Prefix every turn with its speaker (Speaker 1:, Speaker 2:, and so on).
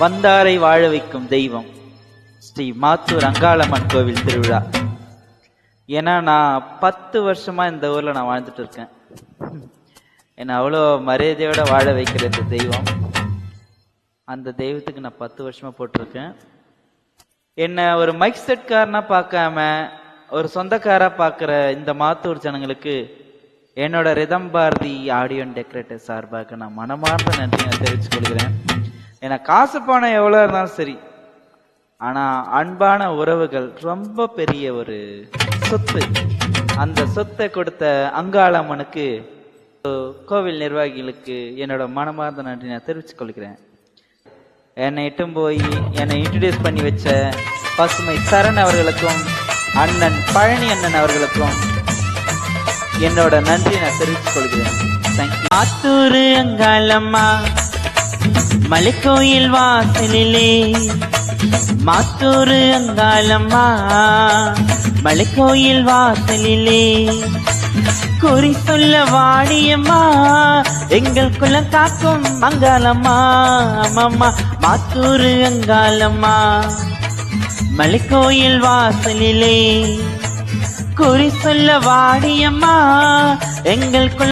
Speaker 1: வந்தாரை வாழ வைக்கும் தெய்வம் ஸ்ரீ மாத்தூர் அங்காளம்மன் கோவில் திருவிழா. ஏன்னா நான் 10 வருஷமா இந்த ஊர்ல நான் வாழ்ந்துட்டு இருக்கேன். என்னை அவ்வளோ மரியாதையோட வாழ வைக்கிற இந்த தெய்வம், அந்த தெய்வத்துக்கு நான் 10 வருஷமா போட்டிருக்கேன். என்ன ஒரு மைக் செட்காரனா பார்க்காம ஒரு சொந்தக்காரா பார்க்குற இந்த மாத்தூர் ஜனங்களுக்கு என்னோட ரிதம் பாரதி ஆடியோ டெக்கரேட்டர் சார்பாக நான் மனமார்ந்த நன்றி நான் தெரிவித்துக் கொள்கிறேன். ஏன்னா காசு பணம் எவ்வளோ இருந்தாலும் சரி, ஆனா அன்பான உறவுகள் ரொம்ப பெரிய ஒரு சொத்து. அந்த சொத்தை கொடுத்த அங்காளம்மனுக்கு, கோவில் நிர்வாகிகளுக்கு என்னோட மனமார்ந்த நன்றி நான் தெரிவித்துக் கொள்கிறேன். என்னை இட்டும் போய் என்னை இன்ட்ரடியூஸ் பண்ணி வச்ச பசுமை சரண் அவர்களுக்கும் அண்ணன் பழனி அண்ணன் அவர்களுக்கும் என்னோட நன்றி நான் தெரிவித்துக் கொள்கிறேன். தேங்க்யூ.
Speaker 2: மாத்தூரு அங்காளம்மா மலைக்கோயில் வாசலிலே, மாத்தூரு அங்காளம்மா மலைக்கோயில் வாசலிலே, குறி சொல்ல வாடியம்மா எங்கள் குலம் காக்கும் அங்காளம்மா. அம்மா மாத்தூரு அங்காளம்மா மலைக்கோயில் வாசலிலே, குறி சொல்ல வாடியம்மா எங்கள் குலம்